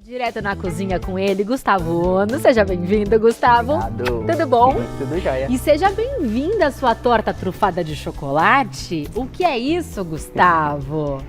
Direto na cozinha com ele, Gustavo Ono. Seja bem-vindo, Gustavo. Obrigado. Tudo bom? Tudo jóia. E seja bem-vinda à sua torta trufada de chocolate. O que é isso, Gustavo?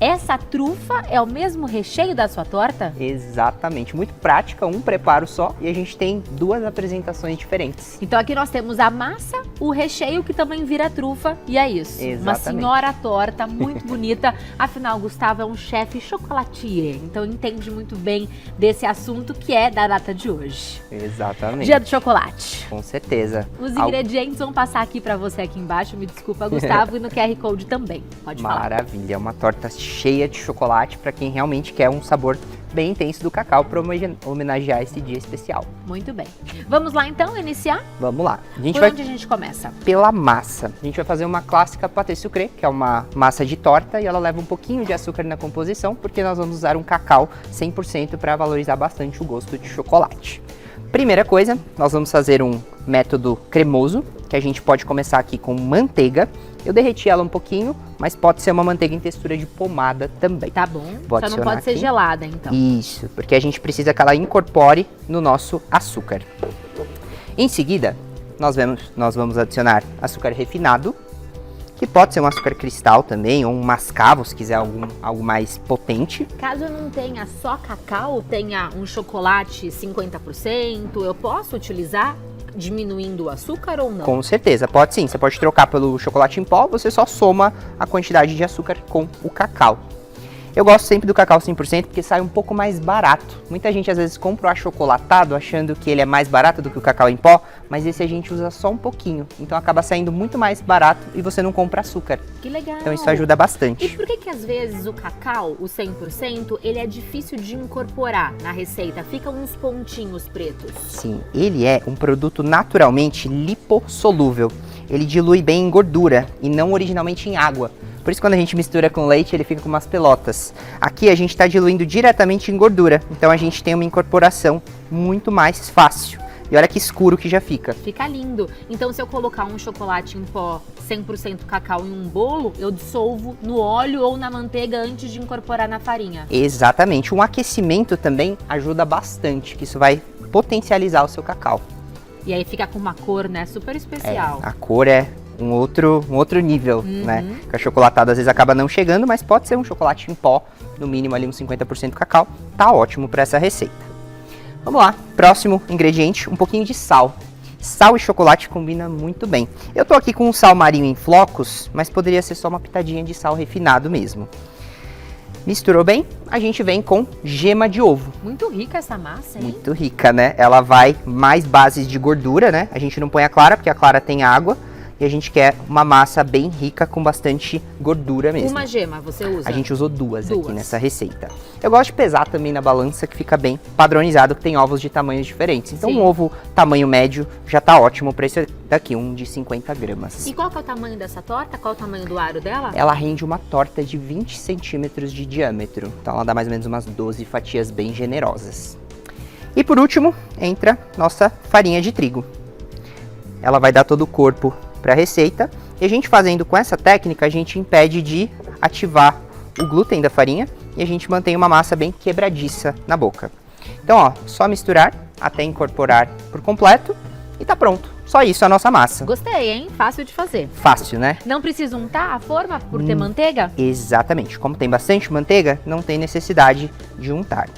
Essa trufa é o mesmo recheio da sua torta? Exatamente, muito prática, um preparo só e a gente tem duas apresentações diferentes. Então aqui nós temos a massa, o recheio que também vira trufa e é isso. Exatamente. Uma senhora torta muito bonita. Afinal, Gustavo é um chefe chocolatier, então entende muito bem desse assunto que é da data de hoje. Exatamente. Dia do chocolate. Com certeza. Os ingredientes vão passar aqui para você aqui embaixo, me desculpa, Gustavo, e no QR Code também. Pode falar. Maravilha, é uma torta cheia de chocolate para quem realmente quer um sabor bem intenso do cacau para homenagear esse dia especial. Muito bem. Vamos lá então iniciar? Vamos lá. Onde a gente começa? Pela massa. A gente vai fazer uma clássica pâté sucré, que é uma massa de torta e ela leva um pouquinho de açúcar na composição, porque nós vamos usar um cacau 100% para valorizar bastante o gosto de chocolate. Primeira coisa, nós vamos fazer um método cremoso, que a gente pode começar aqui com manteiga. Eu derreti ela um pouquinho, mas pode ser uma manteiga em textura de pomada também. Tá bom, Vou só não adicionar pode ser aqui. gelada então. Isso, porque a gente precisa que ela incorpore no nosso açúcar. Em seguida, nós vamos adicionar açúcar refinado, que pode ser um açúcar cristal também, ou um mascavo, se quiser algo mais potente. Caso eu não tenha só cacau, tenha um chocolate 50%, eu posso utilizar diminuindo o açúcar ou não? Com certeza, pode sim. Você pode trocar pelo chocolate em pó, você só soma a quantidade de açúcar com o cacau. Eu gosto sempre do cacau 100% porque sai um pouco mais barato. Muita gente às vezes compra o achocolatado achando que ele é mais barato do que o cacau em pó, mas esse a gente usa só um pouquinho. Então acaba saindo muito mais barato e você não compra açúcar. Que legal! Então isso ajuda E bastante. por que às vezes o cacau, o 100%, ele é difícil de incorporar na receita? Ficam uns pontinhos pretos. Sim, ele é um produto naturalmente lipossolúvel. Ele dilui bem em gordura e não originalmente em água. Por isso quando a gente mistura com leite ele fica com umas pelotas. Aqui a gente está diluindo diretamente em gordura, então a gente tem uma incorporação muito mais fácil. E olha que escuro que já fica. Fica lindo. Então se eu colocar um chocolate em pó 100% cacau em um bolo, eu dissolvo no óleo ou na manteiga antes de incorporar na farinha. Exatamente, um aquecimento também ajuda bastante, que isso vai potencializar o seu cacau. E aí fica com uma cor, né, super especial. A cor é um outro nível, né? Que o achocolatado às vezes acaba não chegando, mas pode ser um chocolate em pó, no mínimo ali uns 50% cacau, tá ótimo para essa receita. Vamos lá, próximo ingrediente, um pouquinho de sal. Sal e chocolate combina muito bem. Eu tô aqui com um sal marinho em flocos, mas poderia ser só uma pitadinha de sal refinado mesmo. Misturou bem, a gente vem com gema de ovo. Muito rica essa massa, hein? Muito rica, né? Ela vai mais bases de gordura, né? A gente não põe a clara, porque a clara tem água. E a gente quer uma massa bem rica, com bastante gordura mesmo. Uma gema você usa? A gente usou duas aqui nessa receita. Eu gosto de pesar também na balança, que fica bem padronizado, que tem ovos de tamanhos diferentes. Então Sim. um ovo tamanho médio já tá ótimo para esse daqui, um de 50 gramas. E qual que é o tamanho dessa torta? Qual é o tamanho do aro dela? Ela rende uma torta de 20 centímetros de diâmetro. Então ela dá mais ou menos umas 12 fatias bem generosas. E por último, entra nossa farinha de trigo. Ela vai dar todo o corpo para a receita, e a gente fazendo com essa técnica, a gente impede de ativar o glúten da farinha e a gente mantém uma massa bem quebradiça na boca. Então, ó, só misturar até incorporar por completo e tá pronto. Só isso a nossa massa. Gostei, hein? Fácil de fazer. Fácil, né? Não precisa untar a forma por ter manteiga? Exatamente. Como tem bastante manteiga, não tem necessidade de untar.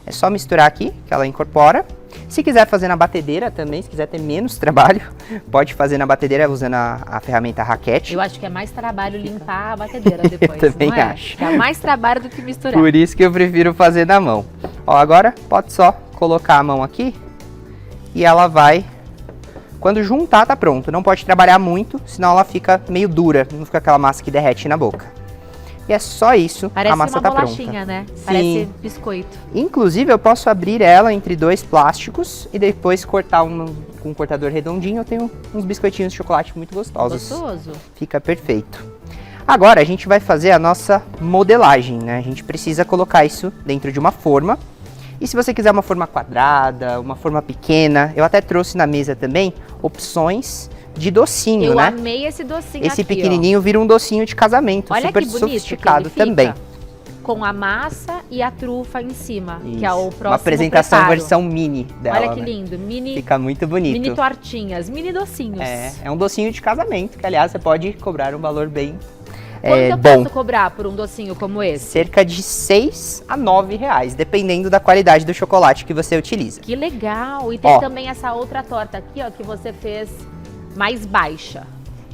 É só misturar aqui, que ela incorpora. Se quiser fazer na batedeira também, se quiser ter menos trabalho, pode fazer na batedeira usando a ferramenta raquete. Eu acho que é mais trabalho limpar a batedeira depois, Eu também não é? acho. Que é mais trabalho do que misturar. Por isso que eu prefiro fazer na mão. Ó, agora pode só colocar a mão aqui e ela vai... Quando juntar, tá pronto. Não pode trabalhar muito, senão ela fica meio dura, não fica aquela massa que derrete na boca. E é só isso, Parece a massa uma tá bolachinha, pronta. né? Sim. Parece biscoito. Inclusive, eu posso abrir ela entre dois plásticos e depois cortar com um cortador redondinho. Eu tenho uns biscoitinhos de chocolate muito gostosos. Gostoso. Fica perfeito. Agora, a gente vai fazer a nossa modelagem, né? A gente precisa colocar isso dentro de uma forma. E se você quiser uma forma quadrada, uma forma pequena, eu até trouxe na mesa também opções de docinho, Eu né? amei esse docinho Esse aqui, pequenininho vira um docinho de casamento, Olha super que bonito sofisticado que ele também. fica. com a massa e a trufa em cima, Isso. que é o próximo Uma apresentação preparo. versão mini dela, Olha que né? lindo, mini, Fica muito bonito. mini tortinhas, mini docinhos. É um docinho de casamento, que aliás você pode cobrar um valor bem Quanto eu bom. posso cobrar por um docinho como esse? Cerca de 6 a 9 reais, dependendo da qualidade do chocolate que você utiliza. Que legal! E tem Ó. também essa outra torta aqui, ó, que você fez mais baixa.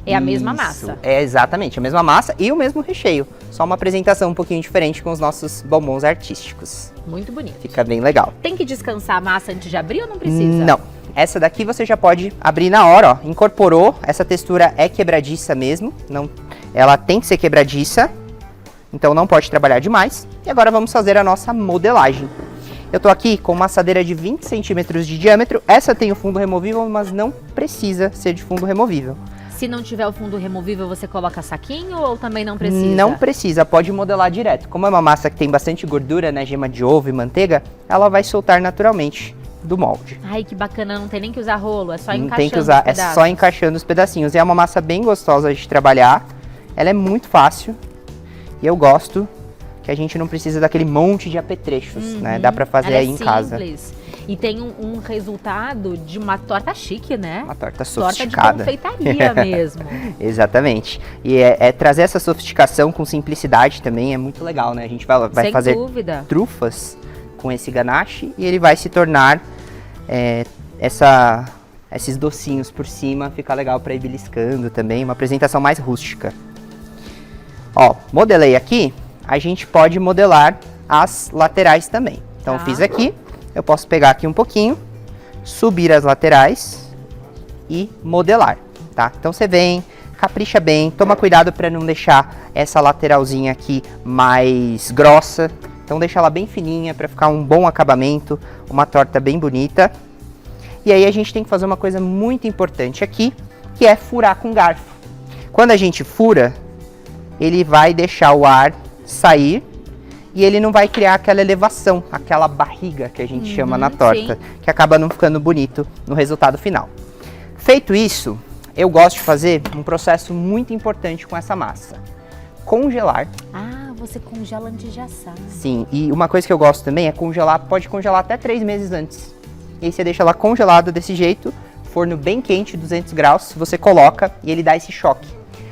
É a mesma Isso, massa. É exatamente a mesma massa e o mesmo recheio. Só uma apresentação um pouquinho diferente com os nossos bombons artísticos. Muito bonito. Fica bem legal. Tem que descansar a massa antes de abrir ou não precisa? Não. Essa daqui você já pode abrir na hora, ó. Incorporou, essa textura é quebradiça mesmo. Não, ela tem que ser quebradiça, então não pode trabalhar demais. E agora vamos fazer a nossa modelagem. Eu tô aqui com uma assadeira de 20 centímetros de diâmetro. Essa tem o fundo removível, mas não precisa ser de fundo removível. Se não tiver o fundo removível, você coloca saquinho ou também não precisa? Não precisa, pode modelar direto. Como é uma massa que tem bastante gordura, né, gema de ovo e manteiga, ela vai soltar naturalmente do molde. Ai, que bacana, não tem nem que usar rolo, é só Não encaixando tem que usar, os é pedaços. só encaixando os pedacinhos. E é uma massa bem gostosa de trabalhar. Ela é muito fácil e eu gosto que a gente não precisa daquele monte de apetrechos, né? Dá pra fazer Ela aí é em casa. simples. E tem um resultado de uma torta chique, né? Uma torta Torta de sofisticada. confeitaria mesmo. Exatamente. E é trazer essa sofisticação com simplicidade também é muito legal, né? A gente vai Sem fazer dúvida. trufas com esse ganache e ele vai se tornar esses docinhos por cima, fica legal para ir beliscando também, uma apresentação mais rústica. Ó, modelei aqui, a gente pode modelar as laterais também. Então Tá. fiz aqui, eu posso pegar aqui um pouquinho, subir as laterais e modelar, tá? Então você vem, capricha bem, toma cuidado para não deixar essa lateralzinha aqui mais grossa. Então deixa ela bem fininha para ficar um bom acabamento, uma torta bem bonita. E aí a gente tem que fazer uma coisa muito importante aqui, que é furar com garfo. Quando a gente fura, ele vai deixar o ar sair e ele não vai criar aquela elevação, aquela barriga que a gente chama na torta, que acaba não ficando bonito no resultado final. Feito isso, eu gosto de fazer um processo muito importante com essa massa. Congelar. Ah, você congela antes de assar. Sim, e uma coisa que eu gosto também é congelar, pode congelar até 3 meses antes. E aí você deixa ela congelada desse jeito, forno bem quente, 200 graus, você coloca e ele dá esse choque.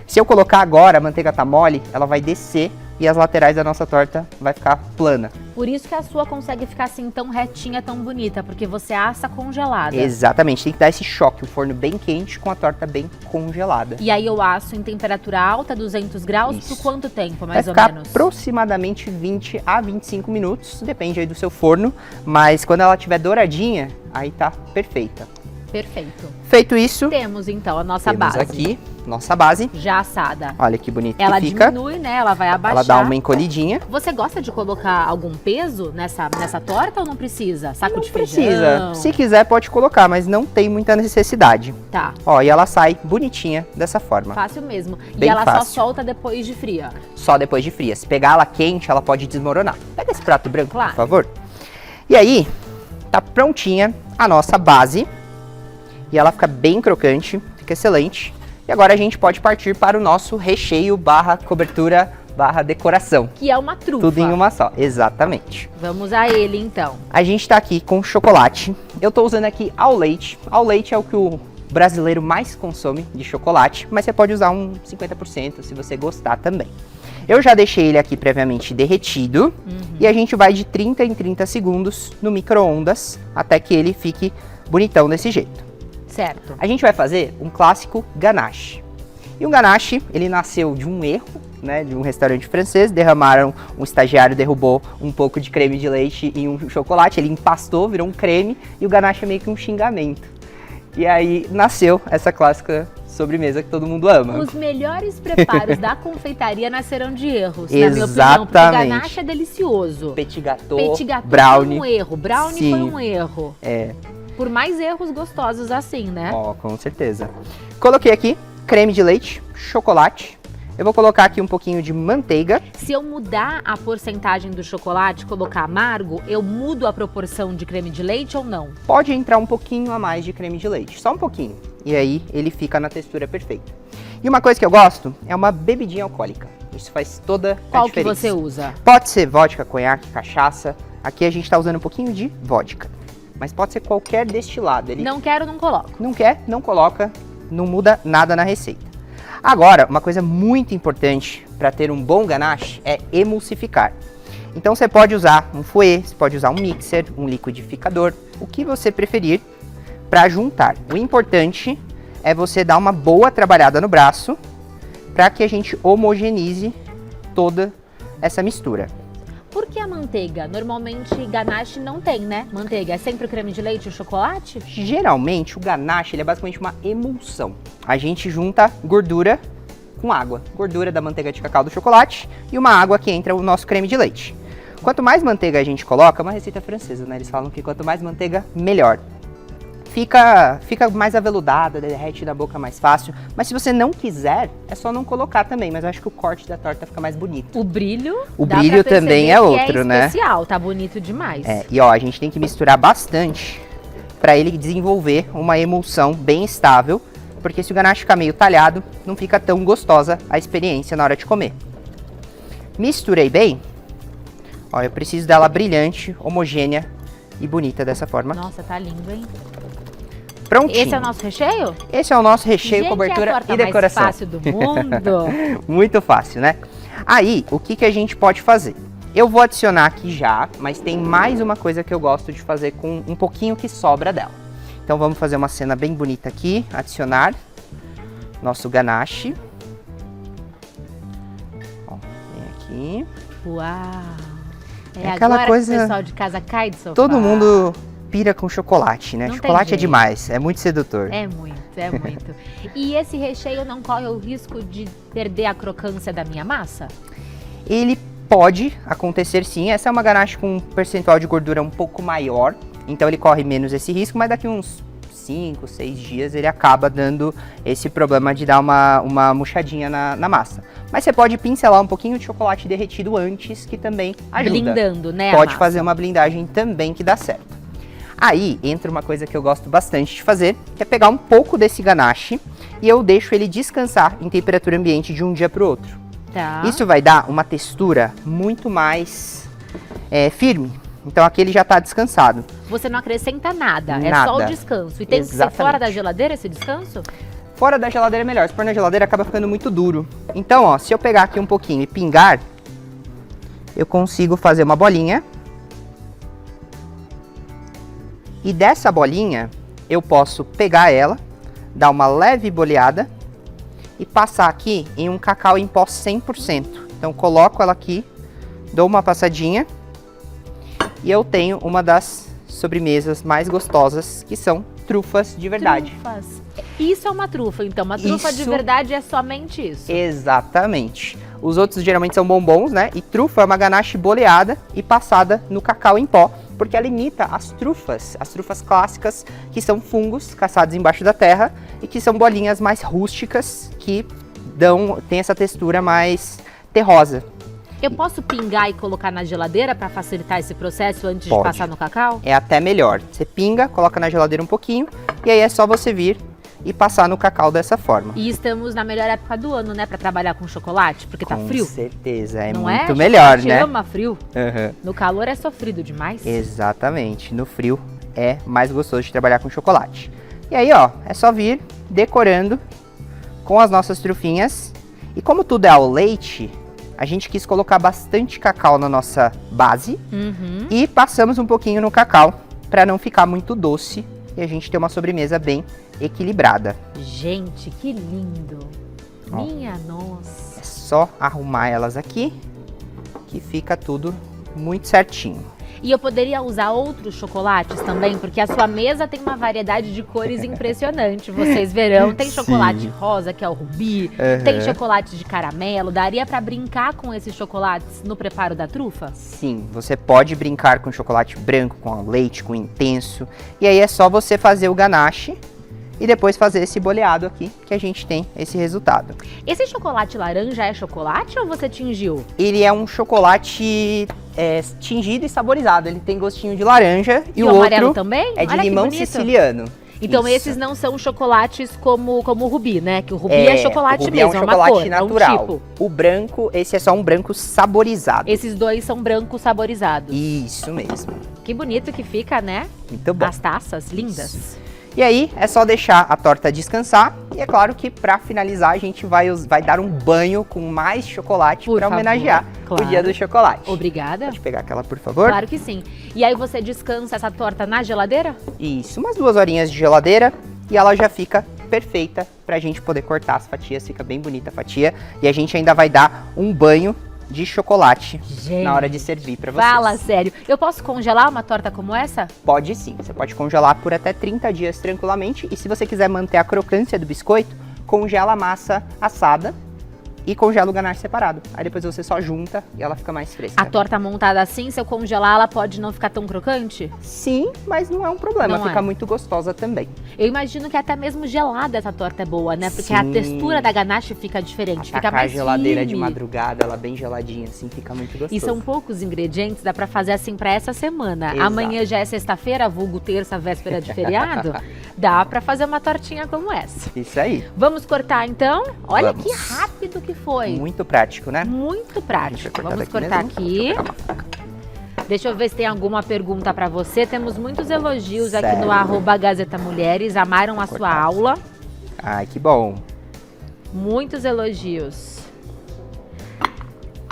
Se eu colocar agora, a manteiga tá mole, ela vai descer e as laterais da nossa torta vai ficar plana. Por isso que a sua consegue ficar assim tão retinha, tão bonita, porque você assa congelada. Exatamente, tem que dar esse choque, o forno bem quente com a torta bem congelada. E aí eu asso em temperatura alta, 200 graus, Isso. por quanto tempo, Vai mais ou ficar menos? aproximadamente 20 a 25 minutos, depende aí do seu forno, mas quando ela estiver douradinha, aí tá perfeita. Perfeito. Feito isso, Temos então a nossa temos base. aqui nossa base. Já assada. Olha que bonito Ela que fica. diminui, né? Ela vai abaixar. Ela dá uma encolhidinha. Você gosta de colocar algum peso nessa torta ou não precisa? Saco Não de feijão? precisa. Se quiser pode colocar, mas não tem muita necessidade. Tá, Ó, e ela sai bonitinha dessa forma. fácil mesmo. E Bem ela fácil. só solta depois de fria. Só depois de fria. Se pegar ela quente, ela pode desmoronar. Pega esse prato branco, Claro. por favor. E aí, tá prontinha a nossa base. E ela fica bem crocante, fica excelente. E agora a gente pode partir para o nosso recheio barra cobertura barra decoração. Que é uma trufa. Tudo em uma só, exatamente. Vamos a ele então. A gente tá aqui com chocolate. Eu tô usando aqui ao leite. Ao leite é o que o brasileiro mais consome de chocolate, mas você pode usar um 50% se você gostar também. Eu já deixei ele aqui previamente derretido e a gente vai de 30 em 30 segundos no micro-ondas até que ele fique bonitão desse jeito. Certo. A gente vai fazer um clássico ganache. E o ganache, ele nasceu de um erro, né, de um restaurante francês. Um estagiário derrubou um pouco de creme de leite em um chocolate, ele empastou, virou um creme e o ganache é meio que um xingamento. E aí nasceu essa clássica sobremesa que todo mundo ama. Os melhores preparos da confeitaria nasceram de erros, na minha opinião. Porque Exatamente. ganache é delicioso. Petit gâteau, Petit gâteau brownie. foi um erro. Brownie Sim. foi um erro. É, Por mais erros gostosos assim, né? ó, com certeza. Coloquei aqui creme de leite, chocolate. Eu vou colocar aqui um pouquinho de manteiga. Se eu mudar a porcentagem do chocolate, colocar amargo, eu mudo a proporção de creme de leite ou não? Pode entrar um pouquinho a mais de creme de leite, só um pouquinho. E aí ele fica na textura perfeita. E uma coisa que eu gosto é uma bebidinha alcoólica. Isso faz toda a Qual que diferença. você usa? Pode ser vodka, conhaque, cachaça. Aqui a gente está usando um pouquinho de vodka. Mas pode ser qualquer destilado. Ele Não quero, não coloco. não quer, não coloca, não muda nada na receita. Agora, uma coisa muito importante para ter um bom ganache é emulsificar. Então você pode usar um fouet, você pode usar um mixer, um liquidificador, o que você preferir para juntar. O importante é você dar uma boa trabalhada no braço para que a gente homogeneize toda essa mistura. Por que a manteiga? Normalmente ganache não tem, né? Manteiga. É sempre creme de leite e chocolate? Geralmente o ganache ele é basicamente uma emulsão. A gente junta gordura com água. Gordura da manteiga de cacau do chocolate e uma água que entra o nosso creme de leite. Quanto mais manteiga a gente coloca, é uma receita francesa, né? Eles falam que quanto mais manteiga, melhor. Fica mais aveludada, derrete na boca mais fácil. Mas se você não quiser, é só não colocar também. Mas eu acho que o corte da torta fica mais bonito. O brilho. O dá brilho pra também perceber é que outro, né? Especial, tá bonito demais. E ó, a gente tem que misturar bastante para ele desenvolver uma emulsão bem estável. Porque se o ganache ficar meio talhado, não fica tão gostosa a experiência na hora de comer. Misturei bem. Ó, eu preciso dela brilhante, homogênea e bonita dessa forma. Nossa, tá lindo, hein? Prontinho. Esse é o nosso recheio? Esse é o nosso recheio, Gente, cobertura é a torta e decoração. mais fácil do mundo. Muito fácil, né? Aí, o que a gente pode fazer? Eu vou adicionar aqui já, mas tem mais uma coisa que eu gosto de fazer com um pouquinho que sobra dela. Então vamos fazer uma cena bem bonita aqui, adicionar nosso ganache. Ó, vem aqui. Uau! É aquela agora coisa- que o pessoal de casa cai do sofá. Todo mundo pira com chocolate, né? Não tem Chocolate é jeito. demais, é muito sedutor. É muito, é muito. E esse recheio não corre o risco de perder a crocância da minha massa? Ele pode acontecer sim, essa é uma ganache com um percentual de gordura um pouco maior, então ele corre menos esse risco, mas daqui uns 5, 6 dias ele acaba dando esse problema de dar uma murchadinha na massa. Mas você pode pincelar um pouquinho de chocolate derretido antes, que também ajuda. Blindando, né? a Pode massa. fazer uma blindagem também que dá certo. Aí entra uma coisa que eu gosto bastante de fazer, que é pegar um pouco desse ganache e eu deixo ele descansar em temperatura ambiente de um dia para o outro. Tá. Isso vai dar uma textura muito mais firme. Então aqui ele já está descansado. Você não acrescenta nada, é Nada. só o descanso. E tem que ser Exatamente. fora da geladeira esse descanso? Fora da geladeira é melhor, se pôr na geladeira acaba ficando muito duro. Então, ó, se eu pegar aqui um pouquinho e pingar, eu consigo fazer uma bolinha. E dessa bolinha, eu posso pegar ela, dar uma leve boleada e passar aqui em um cacau em pó 100%. Então, coloco ela aqui, dou uma passadinha e eu tenho uma das sobremesas mais gostosas, que são trufas de verdade. Trufas. Isso é uma trufa, então. Uma trufa de Isso- verdade é somente isso. Exatamente. Os outros geralmente são bombons, né? E trufa é uma ganache boleada e passada no cacau em pó, porque ela imita as trufas clássicas, que são fungos caçados embaixo da terra e que são bolinhas mais rústicas, que tem essa textura mais terrosa. Eu posso pingar e colocar na geladeira para facilitar esse processo antes Pode. de passar no cacau? É até melhor. Você pinga, coloca na geladeira um pouquinho e aí é só você vir e passar no cacau dessa forma. E estamos na melhor época do ano, né, para trabalhar com chocolate, porque tá Com frio. certeza, é Não muito é? melhor, Chocolate né? ama frio. Uhum. No calor é sofrido demais. Exatamente, no frio é mais gostoso de trabalhar com chocolate. E aí, ó, é só vir decorando com as nossas trufinhas. E como tudo é ao leite, a gente quis colocar bastante cacau na nossa base Uhum. e passamos um pouquinho no cacau para não ficar muito doce e a gente ter uma sobremesa bem equilibrada. Gente, que lindo. Ó. Minha nossa. É só arrumar elas aqui que fica tudo muito certinho. E eu poderia usar outros chocolates também, porque a sua mesa tem uma variedade de cores impressionante. Vocês verão, tem Sim. chocolate rosa, que é o rubi, Uhum. tem chocolate de caramelo. Daria pra brincar com esses chocolates no preparo da trufa? Sim, você pode brincar com chocolate branco, com leite, com intenso. E aí é só você fazer o ganache e depois fazer esse boleado aqui, que a gente tem esse resultado. Esse chocolate laranja é chocolate ou você tingiu? Ele é um chocolate tingido e saborizado. Ele tem gostinho de laranja e o o amarelo outro também? é de Olha que limão bonito. siciliano. Então Isso. esses não são chocolates como o Rubi, né? Que o Rubi é chocolate o Rubi mesmo, é um uma chocolate cor, natural. é um tipo. O branco, esse é só um branco saborizado. Esses dois são brancos saborizados. Isso mesmo. Que bonito que fica, né? Muito bom. As taças, lindas. Isso. E aí, é só deixar a torta descansar. E é claro que pra finalizar, a gente vai dar um banho com mais chocolate Por pra favor, homenagear claro. o dia do chocolate. Obrigada. Pode pegar aquela, por favor? Claro que sim. E aí você descansa essa torta na geladeira? Isso, umas 2 horinhas de geladeira e ela já fica perfeita pra gente poder cortar as fatias. Fica bem bonita a fatia. E a gente ainda vai dar um banho de chocolate Gente, na hora de servir pra vocês. fala sério. Eu posso congelar uma torta como essa? Pode sim, você pode congelar por até 30 dias tranquilamente. E se você quiser manter a crocância do biscoito, congela a massa assada e congela o ganache separado. Aí depois você só junta e ela fica mais fresca. A torta montada assim, se eu congelar, ela pode não ficar tão crocante? Sim, mas não é um problema, Não fica é. muito gostosa também. Eu imagino que até mesmo gelada essa torta é boa, né? Porque Sim. a textura da ganache fica diferente, fica Atacar mais a geladeira firme. de madrugada, ela bem geladinha assim, fica muito gostoso. E são poucos ingredientes, dá pra fazer assim pra essa semana. Exato. Amanhã já é sexta-feira, vulgo terça, véspera de feriado. Dá pra fazer uma tortinha como essa. Isso aí. Vamos cortar então? Olha Vamos. que rápido que foi. Muito prático, né? Muito Deixa eu prático. cortar Vamos daqui cortar mesmo. aqui. Deixa eu pegar uma faca. Deixa eu ver se tem alguma pergunta pra você. Temos muitos elogios aqui Sério? no @Gazeta Mulheres. Amaram a sua cortar. aula. Ai, que bom. Muitos elogios.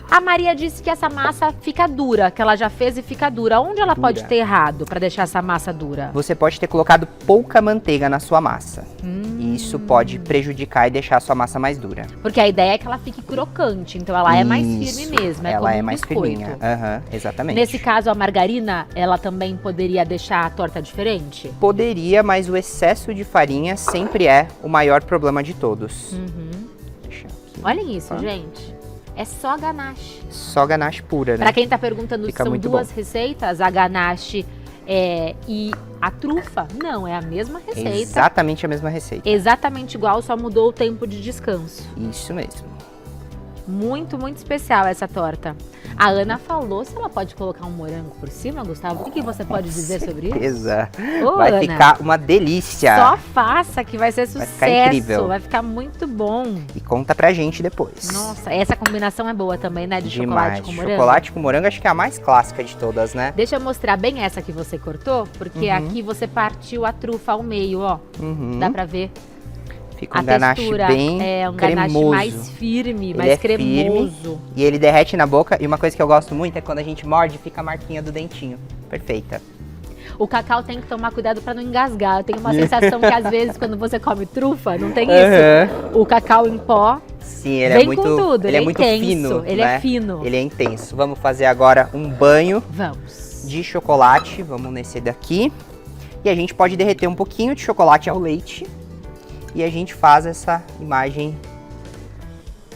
A Maria disse que essa massa fica dura, que ela já fez e fica dura. Onde ela Dura. pode ter errado pra deixar essa massa dura? Você pode ter colocado pouca manteiga na sua massa. E isso pode prejudicar e deixar a sua massa mais dura. Porque a ideia é que ela fique crocante, então ela é mais Isso. firme mesmo, é Ela como é um mais biscoito. firminha. Aham, exatamente. Nesse caso, a margarina, ela também poderia deixar a torta diferente? Poderia, mas o excesso de farinha sempre é o maior problema de todos. Deixa aqui. Olhem isso, Tá. gente. É só ganache. Só ganache pura, né? Pra quem tá perguntando se Fica são muito duas bom. receitas, a ganache e a trufa, não, é a mesma receita. Exatamente a mesma receita. Exatamente igual, só mudou o tempo de descanso. Isso mesmo. Muito, muito especial essa torta. A Ana falou se ela pode colocar um morango por cima, Gustavo. O que você pode dizer sobre isso? Certeza. Ô, Vai Ana, ficar uma delícia. só faça que vai ser Vai sucesso. ficar incrível. Vai ficar muito bom. E conta pra gente depois. Nossa, essa combinação é boa também, né? De Demais. chocolate com morango. Chocolate com morango acho que é a mais clássica de todas, né? Deixa eu mostrar bem essa que você cortou, porque aqui você partiu a trufa ao meio, ó. Uhum. Dá pra ver Fica a um ganache textura. bem É um cremoso. ganache mais firme, Ele mais é cremoso. E ele derrete na boca. E uma coisa que eu gosto muito é quando a gente morde, fica a marquinha do dentinho. Perfeita. O cacau tem que tomar cuidado pra não engasgar. Eu tenho uma sensação que às vezes quando você come trufa, não tem isso? O cacau em pó Sim, ele vem é muito, com tudo, ele é muito intenso, fino. ele né? é fino. Ele é intenso. Vamos fazer agora um banho Vamos. de chocolate. Vamos nesse daqui. E a gente pode derreter um pouquinho de chocolate ao leite. E a gente faz essa imagem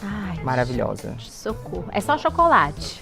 Ai, maravilhosa. gente, socorro. É só chocolate.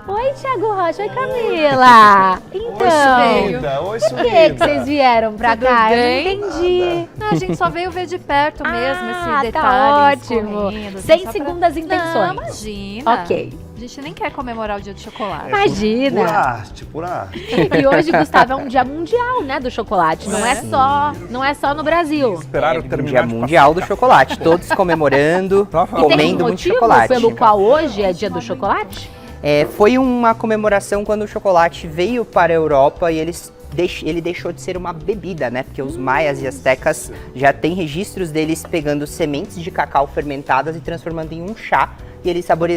Oi, Thiago Rocha. Oi, Camila. Então, Sumida. Oi, por que vocês vieram pra Tudo cá? bem? Eu não entendi. Não, a gente só veio ver de perto mesmo esse Tá detalhe. ótimo. escorrendo, assim, Sem só pra- segundas intenções. Não, imagina. Ok. A gente nem quer comemorar o dia do chocolate. Imagina. Por arte, por arte. E hoje, Gustavo, é um dia mundial, né, do chocolate. Não é só no Brasil. Esperaram Um terminar dia de mundial do chocolate. Todos comemorando, Só E tem um comendo muito motivo chocolate. pelo qual hoje é dia do chocolate? Foi uma comemoração quando o chocolate veio para a Europa e ele deixou de ser uma bebida, né? Porque os maias e astecas já têm registros deles pegando sementes de cacau fermentadas e transformando em um chá. E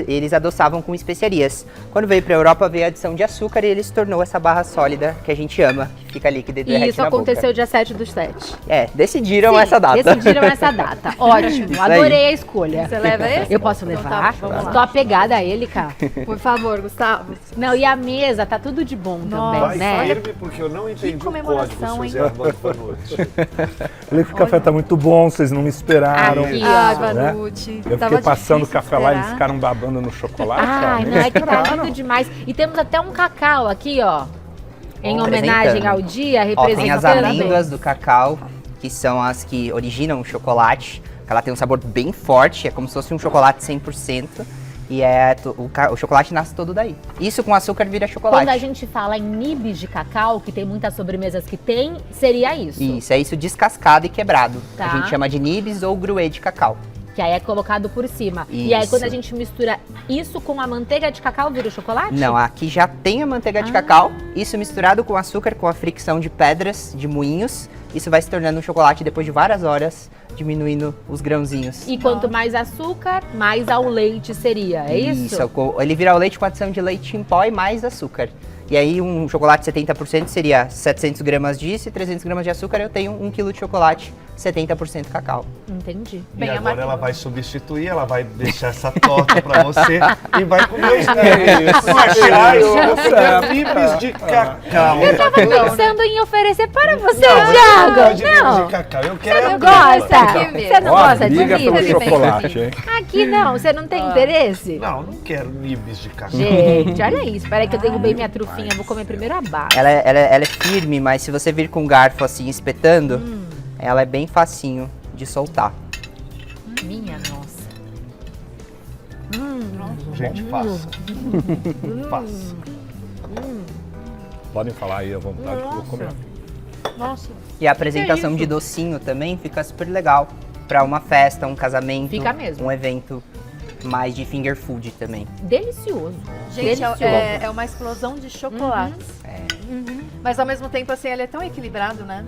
eles adoçavam com especiarias. Quando veio para a Europa, veio a adição de açúcar e ele se tornou essa barra sólida que a gente ama, que fica líquida e E derrete isso na aconteceu boca. dia 7/7. Decidiram Sim, essa data. Decidiram essa data. Ótimo, Isso aí. adorei a escolha. Você leva esse? Eu posso Então levar? tá, vamos lá. Tô apegada a ele, cara. Por favor, Gustavo. Não, e a mesa, tá tudo de bom também, Vai né? firme, porque eu não entendi o comemoração, código, hein? seu Zé Armando Fanucci. Falei que o café tá muito bom, vocês não me esperaram. Aqui, Ah, ó. né? Vanucci. Eu Tava fiquei passando o difícil café lá e eles esperar. ficaram babando no chocolate. Ai, ó. não, é que tá lindo demais. E temos até um cacau aqui, ó. Em homenagem ao dia, Ó, tem as representando. amêndoas do cacau, que são as que originam o chocolate. Ela tem um sabor bem forte, é como se fosse um chocolate 100%. E o chocolate nasce todo daí. Isso com açúcar vira chocolate. Quando a gente fala em nibs de cacau, que tem muitas sobremesas que tem, seria isso. Isso, é isso descascado e quebrado. Tá. A gente chama de nibs ou gruê de cacau. Que aí é colocado por cima. E aí Isso. quando a gente mistura isso com a manteiga de cacau, vira o chocolate? Não, aqui já tem a manteiga de cacau. Isso misturado com açúcar, com a fricção de pedras, de moinhos. Isso vai se tornando um chocolate depois de várias horas, diminuindo os grãozinhos. E quanto mais açúcar, mais ao leite seria, é isso? Ele vira o leite com adição de leite em pó e mais açúcar. E aí um chocolate 70% seria 700 gramas disso e 300 gramas de açúcar. Eu tenho 1 kg de chocolate, 70% cacau. Entendi. E Bem agora amargo. ela vai substituir, ela vai deixar essa torta pra você e vai comer os nibs. Marciais, eu vou pegar nibs de cacau. Eu tava pensando em oferecer para você, Não, eu não Thiago. gosto de nibs Não. de cacau, eu quero Você a não dupla. gosta? Aqui mesmo. Você não Ó, gosta de briga pelo nibs? chocolate, hein? Aqui não, você não tem interesse? Não, não quero nibs de cacau. Gente, olha isso. Espera aí que eu derrubei minha trufinha. Eu vou comer primeiro a base. Ela é firme, mas se você vir com um garfo assim, espetando, ela é bem facinho de soltar. Minha nossa. Gente, faça. Faça. Podem falar aí à vontade que eu vou comer. Nossa. E a apresentação de docinho também fica super legal. Pra uma festa, um casamento, Fica mesmo. um evento mais de finger food também. Delicioso. Gente, Delicioso. é uma explosão de chocolates. Uhum. Mas ao mesmo tempo, assim, ele é tão equilibrado, né?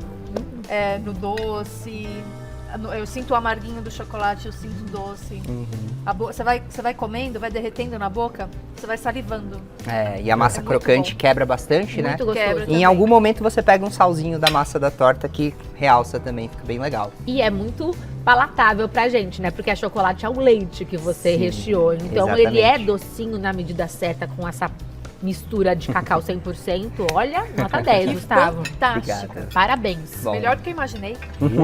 É, no doce. Eu sinto o amarguinho do chocolate, eu sinto o doce. Você vai comendo, vai derretendo na boca, você vai salivando. E a massa muito crocante bom. quebra bastante, Muito né? gostoso. Quebra. E em também. algum momento você pega um salzinho da massa da torta que realça também, fica bem legal. E é muito palatável pra gente, né? Porque a chocolate é o leite que você Sim, recheou. Então ele é exatamente. docinho na medida certa com essa mistura de cacau 100%. Olha, nota 10, Gustavo. Fantástico. Obrigada. Parabéns. Bom. Melhor do que eu imaginei.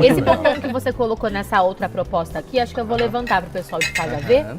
Esse bombom que você colocou nessa outra proposta aqui, acho que eu vou levantar pro pessoal de casa ver. Aham.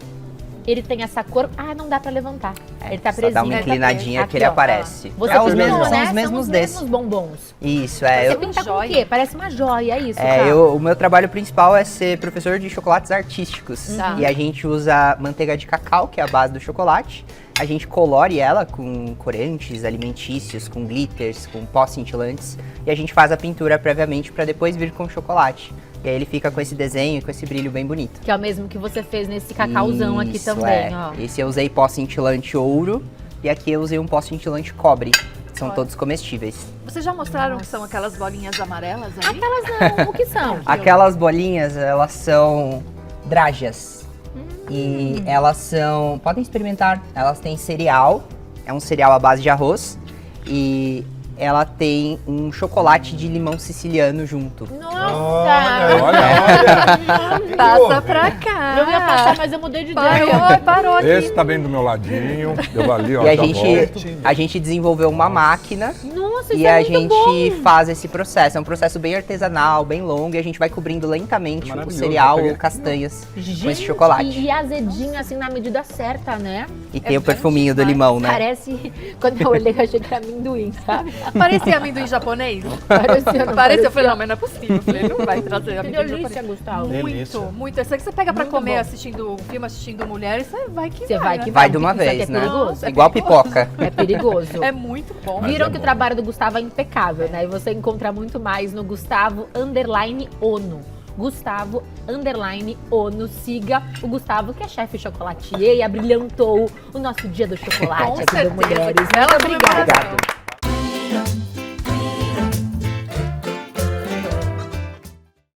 Ele tem essa cor. Ah, não dá pra levantar. Ele tá Só presinho. dá uma Ele tá inclinadinha preso. que ele Aqui, ó. aparece. Você Os pintou, mesmos, né? são os mesmos os desses. mesmos bombons. Isso, Você eu, pinta com o joia. quê? Parece uma joia, é isso, É, cara? o meu trabalho principal é ser professor de chocolates artísticos. Tá. E a gente usa manteiga de cacau, que é a base do chocolate. A gente colore ela com corantes alimentícios, com glitters, com pós cintilantes. E a gente faz a pintura previamente para depois vir com o chocolate. E aí ele fica com esse desenho, com esse brilho bem bonito. Que é o mesmo que você fez nesse cacauzão aqui Isso, também, ó. Esse eu usei pó cintilante ouro e aqui eu usei um pó cintilante cobre. São Olha. todos comestíveis. Vocês já mostraram o que são aquelas bolinhas amarelas ali? Aquelas não, o que são? Aquelas bolinhas, elas são drágeas. E elas são... Podem experimentar. Elas têm cereal. É um cereal à base de arroz. E ela tem um chocolate de limão siciliano junto. Nossa! Olha, Passa pra cá. Eu ia passar, mas eu mudei de ideia. Parou aqui. esse tá bem do meu ladinho. Eu ali, ó, E já volto. a gente desenvolveu uma máquina Nossa, isso e é a muito gente bom. faz esse processo. É um processo bem artesanal, bem longo. E a gente vai cobrindo lentamente o Maravilhoso, cereal eu peguei. ou castanhas com esse Gente, chocolate. E azedinho, assim, na medida certa, né? E tem o perfuminho do limão, né? Parece... Quando eu olhei, eu achei que era amendoim, sabe? Parecia amendoim japonês? Parecia, não Parecia, eu falei, não, mas não é possível. Eu falei, não vai trazer Que amendoim delícia, japonês. Gustavo. Delícia. Muito, muito. Isso aí que você pega pra Muito comer bom. assistindo um filme, assistindo mulheres, você vai que Você vai né? que Vai de uma porque isso aqui vez, é né? perigoso. Igual pipoca. É perigoso. É muito bom. Mas Viram é que o bom. trabalho do Gustavo é impecável, né? E você encontra muito mais no Gustavo_Ono. Gustavo_Ono. Siga o Gustavo, que é chefe chocolatier e abrilhantou o nosso dia do chocolate Com aqui do certeza. Mulheres. Bela Muito obrigada. comemoração.